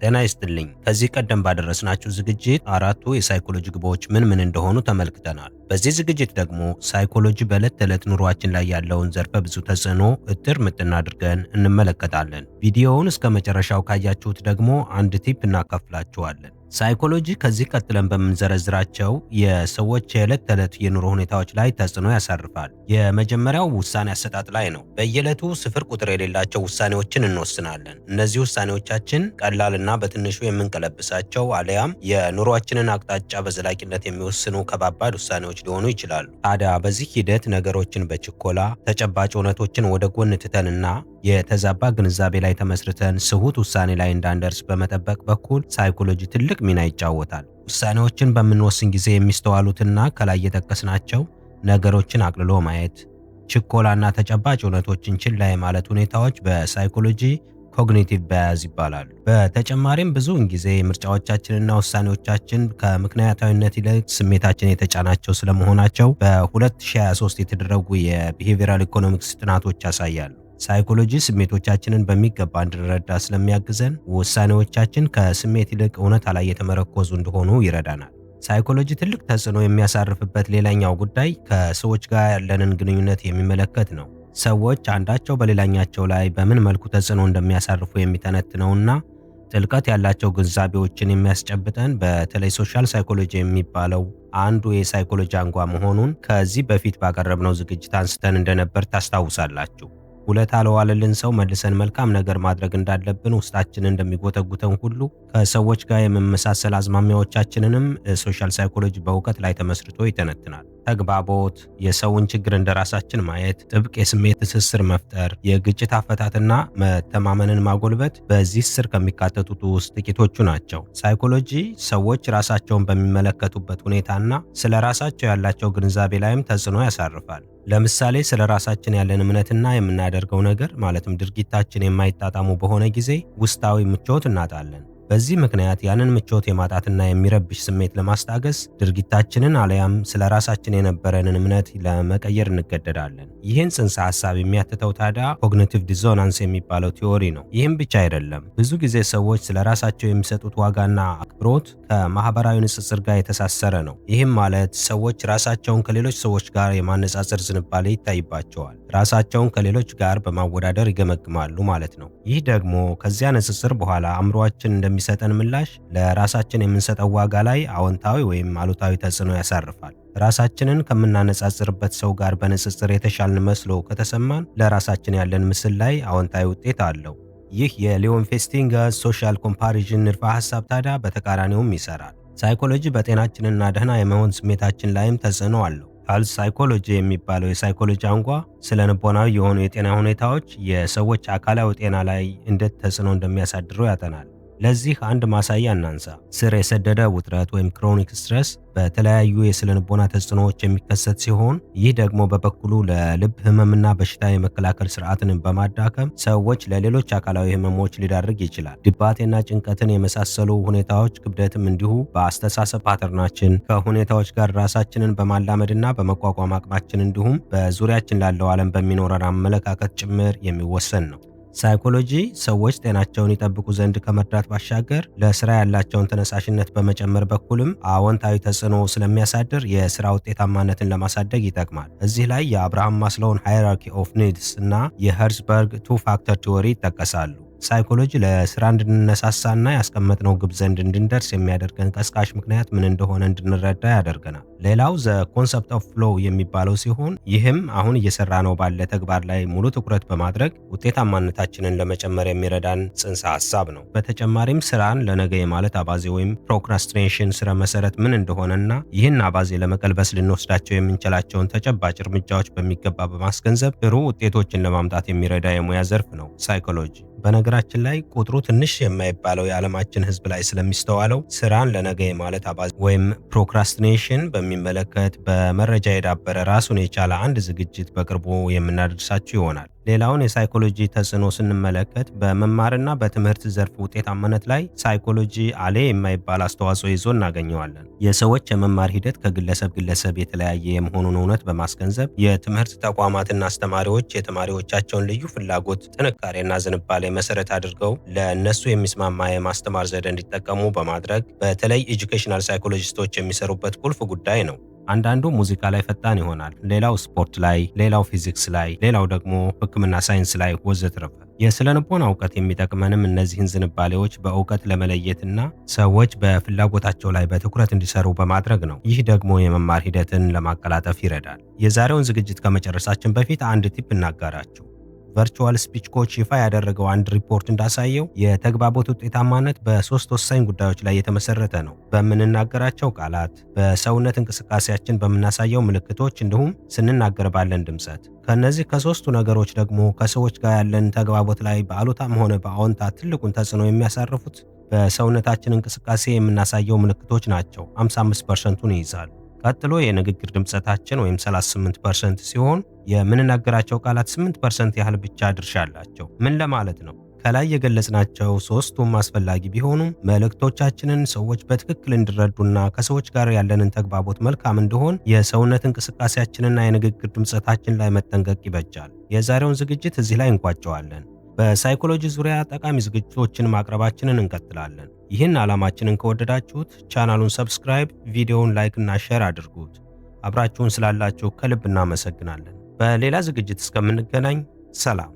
ጤና ይስጥልኝ። ከዚህ ቀደም ባደረስናችሁ ዝግጅት አራቱ የሳይኮሎጂ ግቦች ምን ምን እንደሆኑ ተመልክተናል። በዚህ ዝግጅት ደግሞ ሳይኮሎጂ በዕለት ተዕለት ኑሯችን ላይ ያለውን ዘርፈ ብዙ ተጽዕኖ እጥር ምጥን አድርገን እንመለከታለን። ቪዲዮውን እስከ መጨረሻው ካያችሁት ደግሞ አንድ ቲፕ እናካፍላችኋለን። ሳይኮሎጂ ከዚህ ቀጥለን በምንዘረዝራቸው የሰዎች የዕለት ተዕለት የኑሮ ሁኔታዎች ላይ ተጽዕኖ ያሳርፋል። የመጀመሪያው ውሳኔ አሰጣጥ ላይ ነው። በየዕለቱ ስፍር ቁጥር የሌላቸው ውሳኔዎችን እንወስናለን። እነዚህ ውሳኔዎቻችን ቀላልና በትንሹ የምንቀለብሳቸው አሊያም የኑሯችንን አቅጣጫ በዘላቂነት የሚወስኑ ከባባድ ውሳኔዎች ሊሆኑ ይችላሉ። ታዲያ በዚህ ሂደት ነገሮችን በችኮላ ተጨባጭ እውነቶችን ወደ ጎን ትተንና የተዛባ ግንዛቤ ላይ ተመስርተን ስሁት ውሳኔ ላይ እንዳንደርስ በመጠበቅ በኩል ሳይኮሎጂ ትልቅ ሚና ይጫወታል። ውሳኔዎችን በምንወስን ጊዜ የሚስተዋሉትና ከላይ የጠቀስናቸው ነገሮችን አቅልሎ ማየት፣ ችኮላና ተጨባጭ እውነቶችን ችላ የማለት ሁኔታዎች በሳይኮሎጂ ኮግኒቲቭ ባያዝ ይባላሉ። በተጨማሪም ብዙውን ጊዜ ምርጫዎቻችንና ውሳኔዎቻችን ከምክንያታዊነት ይልቅ ስሜታችን የተጫናቸው ስለመሆናቸው በ2023 የተደረጉ የቢሄቪራል ኢኮኖሚክስ ጥናቶች ያሳያሉ። ሳይኮሎጂ ስሜቶቻችንን በሚገባ እንድንረዳ ስለሚያግዘን ውሳኔዎቻችን ከስሜት ይልቅ እውነታ ላይ የተመረኮዙ እንደሆኑ ይረዳናል። ሳይኮሎጂ ትልቅ ተጽዕኖ የሚያሳርፍበት ሌላኛው ጉዳይ ከሰዎች ጋር ያለንን ግንኙነት የሚመለከት ነው። ሰዎች አንዳቸው በሌላኛቸው ላይ በምን መልኩ ተጽዕኖ እንደሚያሳርፉ የሚተነትነውና ጥልቀት ያላቸው ግንዛቤዎችን የሚያስጨብጠን በተለይ ሶሻል ሳይኮሎጂ የሚባለው አንዱ የሳይኮሎጂ አንጓ መሆኑን ከዚህ በፊት ባቀረብነው ዝግጅት አንስተን እንደነበር ታስታውሳላችሁ። ውለታ ለዋለልን ሰው መልሰን መልካም ነገር ማድረግ እንዳለብን ውስጣችንን እንደሚጎተጉተን ሁሉ ከሰዎች ጋር የመመሳሰል አዝማሚያዎቻችንንም ሶሻል ሳይኮሎጂ በእውቀት ላይ ተመስርቶ ይተነትናል። ተግባቦት፣ የሰውን ችግር እንደራሳችን ማየት፣ ጥብቅ የስሜት ትስስር መፍጠር፣ የግጭት አፈታትና መተማመንን ማጎልበት በዚህ ስር ከሚካተቱት ውስጥ ጥቂቶቹ ናቸው። ሳይኮሎጂ ሰዎች ራሳቸውን በሚመለከቱበት ሁኔታና ስለ ራሳቸው ያላቸው ግንዛቤ ላይም ተጽዕኖ ያሳርፋል። ለምሳሌ ስለ ራሳችን ያለን እምነትና የምናደርገው ነገር ማለትም ድርጊታችን የማይጣጣሙ በሆነ ጊዜ ውስጣዊ ምቾት እናጣለን። በዚህ ምክንያት ያንን ምቾት የማጣትና የሚረብሽ ስሜት ለማስታገስ ድርጊታችንን አለያም ስለ ራሳችን የነበረንን እምነት ለመቀየር እንገደዳለን። ይህን ጽንሰ ሐሳብ የሚያትተው ታዲያ ኮግኒቲቭ ዲዞናንስ የሚባለው ቲዎሪ ነው። ይህም ብቻ አይደለም። ብዙ ጊዜ ሰዎች ስለ ራሳቸው የሚሰጡት ዋጋና አክብሮት ከማህበራዊ ንጽጽር ጋር የተሳሰረ ነው። ይህም ማለት ሰዎች ራሳቸውን ከሌሎች ሰዎች ጋር የማነጻጸር ዝንባሌ ይታይባቸዋል። ራሳቸውን ከሌሎች ጋር በማወዳደር ይገመግማሉ ማለት ነው። ይህ ደግሞ ከዚያ ንጽጽር በኋላ አእምሯችን እንደሚሰጠን ምላሽ ለራሳችን የምንሰጠው ዋጋ ላይ አዎንታዊ ወይም አሉታዊ ተጽዕኖ ያሳርፋል። ራሳችንን ከምናነጻጽርበት ሰው ጋር በንጽጽር የተሻልን መስሎ ከተሰማን ለራሳችን ያለን ምስል ላይ አዎንታዊ ውጤት አለው። ይህ የሊዮን ፌስቲንገር ሶሻል ኮምፓሪዥን ንድፈ ሐሳብ ታዲያ በተቃራኒውም ይሰራል። ሳይኮሎጂ በጤናችንና ደህና የመሆን ስሜታችን ላይም ተጽዕኖ አለው። ሄልዝ ሳይኮሎጂ የሚባለው የሳይኮሎጂ አንጓ ስለ ልቦናዊ የሆኑ የጤና ሁኔታዎች የሰዎች አካላዊ ጤና ላይ እንዴት ተጽዕኖ እንደሚያሳድሩ ያጠናል። ለዚህ አንድ ማሳያ እናንሳ። ስር የሰደደ ውጥረት ወይም ክሮኒክ ስትረስ በተለያዩ የስነ ልቦና ተጽዕኖዎች የሚከሰት ሲሆን ይህ ደግሞ በበኩሉ ለልብ ህመምና በሽታ የመከላከል ስርዓትን በማዳከም ሰዎች ለሌሎች አካላዊ ህመሞች ሊዳርግ ይችላል። ድባቴና ጭንቀትን የመሳሰሉ ሁኔታዎች ክብደትም እንዲሁ በአስተሳሰብ ፓተርናችን ከሁኔታዎች ጋር ራሳችንን በማላመድና በመቋቋም አቅማችን እንዲሁም በዙሪያችን ላለው ዓለም በሚኖረን አመለካከት ጭምር የሚወሰን ነው። ሳይኮሎጂ ሰዎች ጤናቸውን ይጠብቁ ዘንድ ከመርዳት ባሻገር ለስራ ያላቸውን ተነሳሽነት በመጨመር በኩልም አዎንታዊ ተጽዕኖ ስለሚያሳድር የስራ ውጤታማነትን ለማሳደግ ይጠቅማል። እዚህ ላይ የአብርሃም ማስሎውን ሃይራርኪ ኦፍ ኒድስ እና የሄርዝበርግ ቱ ፋክተር ቲዎሪ ይጠቀሳሉ። ሳይኮሎጂ ለስራ እንድንነሳሳና ያስቀመጥነው ግብ ዘንድ እንድንደርስ የሚያደርገን ቀስቃሽ ምክንያት ምን እንደሆነ እንድንረዳ ያደርገናል። ሌላው ዘ ኮንሰፕት ኦፍ ፍሎው የሚባለው ሲሆን ይህም አሁን እየሰራ ነው ባለ ተግባር ላይ ሙሉ ትኩረት በማድረግ ውጤታማነታችንን ለመጨመር የሚረዳን ጽንሰ ሐሳብ ነው። በተጨማሪም ስራን ለነገ የማለት አባዜ ወይም ፕሮክራስቲኔሽን ስረ መሰረት ምን እንደሆነና ይህን አባዜ ለመቀልበስ ልንወስዳቸው የምንችላቸውን ተጨባጭ እርምጃዎች በሚገባ በማስገንዘብ ጥሩ ውጤቶችን ለማምጣት የሚረዳ የሙያ ዘርፍ ነው ሳይኮሎጂ። በነገራችን ላይ ቁጥሩ ትንሽ የማይባለው የዓለማችን ሕዝብ ላይ ስለሚስተዋለው ስራን ለነገ የማለት አባዜ ወይም ፕሮክራስቲኔሽን በሚመለከት በመረጃ የዳበረ ራሱን የቻለ አንድ ዝግጅት በቅርቡ የምናደርሳችሁ ይሆናል። ሌላውን የሳይኮሎጂ ተጽዕኖ ስንመለከት በመማርና በትምህርት ዘርፍ ውጤታማነት ላይ ሳይኮሎጂ አሌ የማይባል አስተዋጽኦ ይዞ እናገኘዋለን። የሰዎች የመማር ሂደት ከግለሰብ ግለሰብ የተለያየ የመሆኑን እውነት በማስገንዘብ የትምህርት ተቋማትና አስተማሪዎች የተማሪዎቻቸውን ልዩ ፍላጎት፣ ጥንካሬና ዝንባሌ መሰረት አድርገው ለእነሱ የሚስማማ የማስተማር ዘዴ እንዲጠቀሙ በማድረግ በተለይ ኤጁኬሽናል ሳይኮሎጂስቶች የሚሰሩበት ቁልፍ ጉዳይ ነው። አንዳንዱ ሙዚቃ ላይ ፈጣን ይሆናል፣ ሌላው ስፖርት ላይ፣ ሌላው ፊዚክስ ላይ፣ ሌላው ደግሞ ሕክምና ሳይንስ ላይ ወዘተረፈ። የስነ ልቦና እውቀት የሚጠቅመንም እነዚህን ዝንባሌዎች በእውቀት ለመለየትና ሰዎች በፍላጎታቸው ላይ በትኩረት እንዲሰሩ በማድረግ ነው። ይህ ደግሞ የመማር ሂደትን ለማቀላጠፍ ይረዳል። የዛሬውን ዝግጅት ከመጨረሳችን በፊት አንድ ቲፕ እናጋራችሁ። ቨርቹዋል ስፒች ኮች ይፋ ያደረገው አንድ ሪፖርት እንዳሳየው የተግባቦት ውጤታማነት በ3 ወሳኝ ጉዳዮች ላይ የተመሰረተ ነው። በምንናገራቸው ቃላት፣ በሰውነት እንቅስቃሴያችን በምናሳየው ምልክቶች እንዲሁም ስንናገር ባለን ድምጸት። ከነዚህ ከ3ቱ ነገሮች ደግሞ ከሰዎች ጋር ያለን ተግባቦት ላይ በአሉታም ሆነ በአዎንታ ትልቁን ተጽዕኖ የሚያሳርፉት በሰውነታችን እንቅስቃሴ የምናሳየው ምልክቶች ናቸው። 55%ን ይይዛሉ። ቀጥሎ የንግግር ድምጸታችን ወይም 38% ሲሆን የምንናገራቸው ቃላት 8% ያህል ብቻ ድርሻ አላቸው። ምን ለማለት ነው? ከላይ የገለጽናቸው ሶስቱም አስፈላጊ ቢሆኑም መልእክቶቻችንን ሰዎች በትክክል እንዲረዱና ከሰዎች ጋር ያለንን ተግባቦት መልካም እንዲሆን የሰውነት እንቅስቃሴያችንና የንግግር ድምጸታችን ላይ መጠንቀቅ ይበጃል። የዛሬውን ዝግጅት እዚህ ላይ እንቋጨዋለን። በሳይኮሎጂ ዙሪያ ጠቃሚ ዝግጅቶችን ማቅረባችንን እንቀጥላለን። ይህን ዓላማችንን ከወደዳችሁት ቻናሉን ሰብስክራይብ፣ ቪዲዮውን ላይክ እና ሼር አድርጉት። አብራችሁን ስላላችሁ ከልብ እናመሰግናለን። በሌላ ዝግጅት እስከምንገናኝ ሰላም።